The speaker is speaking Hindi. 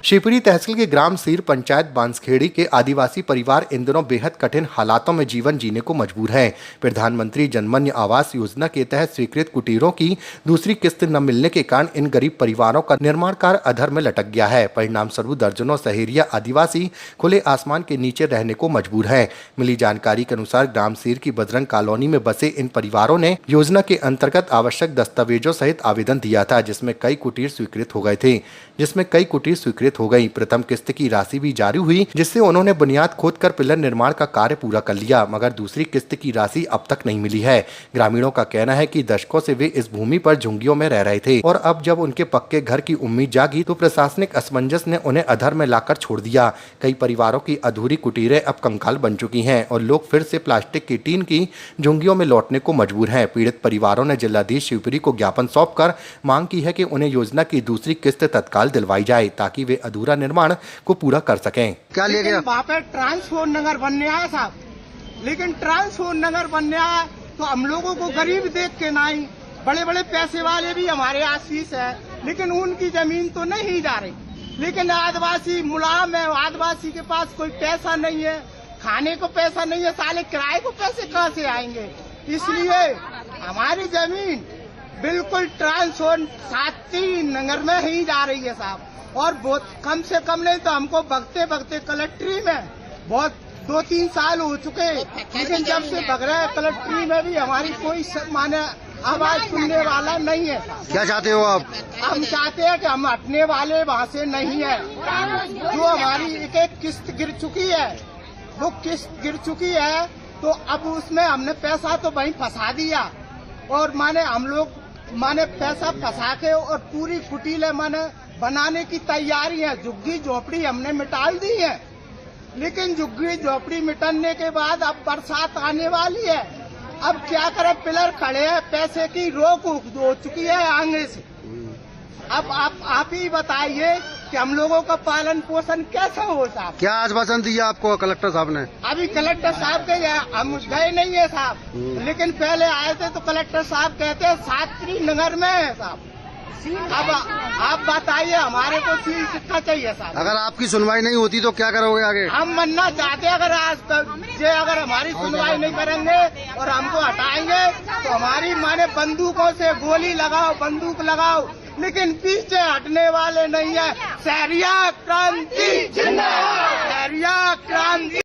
शिवपुरी तहसील के ग्राम सीर पंचायत बांसखेड़ी के आदिवासी परिवार इन दिनों बेहद कठिन हालातों में जीवन जीने को मजबूर है। प्रधानमंत्री जनमन्य आवास योजना के तहत स्वीकृत कुटीरों की दूसरी किस्त न मिलने के कारण इन गरीब परिवारों का निर्माण कार्य अधर में लटक गया है। परिणाम स्वरूप दर्जनों सहेरिया आदिवासी खुले आसमान के नीचे रहने को मजबूर है। मिली जानकारी के अनुसार ग्राम सीर की बजरंग कॉलोनी में बसे इन परिवारों ने योजना के अंतर्गत आवश्यक दस्तावेजों सहित आवेदन दिया था, जिसमें कई कुटीर स्वीकृत हो गई। प्रथम किस्त की राशि भी जारी हुई, जिससे उन्होंने बुनियाद खोदकर पिलर निर्माण का कार्य पूरा कर लिया, मगर दूसरी किस्त की राशि अब तक नहीं मिली है। ग्रामीणों का कहना है कि दशकों से वे इस भूमि पर झुंगियों में रह रहे थे और अब जब उनके पक्के घर की उम्मीद जागी तो प्रशासनिक असमंजस ने उन्हें अधर में लाकर छोड़ दिया। कई परिवारों की अधूरी कुटीरें अब कंकाल बन चुकी हैं और लोग फिर से प्लास्टिक की टीन की झुंगियों में लौटने को मजबूर हैं। पीड़ित परिवारों ने जिलाधीश शिवपुरी को ज्ञापन सौंपकर मांग की है कि उन्हें योजना की दूसरी किस्त तत्काल दिलवाई जाए ताकि वे अधूरा निर्माण को पूरा कर सकें। क्या ले गया? वहाँ पे ट्रांसपोर्ट नगर बनने आया साहब, लेकिन ट्रांसपोर्ट नगर बनने आया तो हम लोगों को गरीब देख के नहीं, बड़े बड़े पैसे वाले भी हमारे आशीष है, लेकिन उनकी जमीन तो नहीं जा रही। लेकिन आदिवासी मुलायम है, आदिवासी के पास कोई पैसा नहीं है, खाने को पैसा नहीं है, साले किराए को पैसे कहाँ से आएंगे। इसलिए हमारी जमीन बिल्कुल ट्रांसपोर्ट 7 नगर में ही जा रही है साहब, और बहुत कम से कम नहीं तो हमको भगते भगते कलेक्ट्री में बहुत 2-3 साल हो चुके, लेकिन जब से भग रहे हैं कलेक्ट्री में भी हमारी कोई माने आवाज सुनने वाला नहीं है। क्या चाहते हो आप? हम चाहते हैं कि हम हटने वाले वहाँ से नहीं है। जो हमारी एक किस्त गिर चुकी है, वो किस्त गिर चुकी है, तो अब उसमें हमने पैसा तो वहीं फंसा दिया और माने हम लोग माने पैसा फंसा के और पूरी कुटीले माने बनाने की तैयारी है। झुग्गी झोपड़ी हमने मिटा दी है, लेकिन झुग्गी झोपड़ी मिटाने के बाद अब बरसात आने वाली है। अब क्या करें, पिलर खड़े हैं, पैसे की रोक हो चुकी है आगे से। अब आप ही बताइए कि हम लोगों का पालन पोषण कैसे हो साहब? क्या आश्वासन दिया आपको कलेक्टर साहब ने? अभी कलेक्टर साहब के हम गए नहीं है साहब, लेकिन पहले आए थे तो कलेक्टर साहब कहते हैं 7 नगर में है साहब। अब आप बताइए, हमारे को सील कितना चाहिए साहब? अगर आपकी सुनवाई नहीं होती तो क्या करोगे आगे? हम मरना चाहते हैं, अगर हमारी सुनवाई नहीं करेंगे और हमको हटाएंगे तो हमारी माने बंदूकों से गोली लगाओ, बंदूक लगाओ, लेकिन पीछे हटने वाले नहीं है। सहरिया क्रांति जिंदाबाद, सहरिया क्रांति।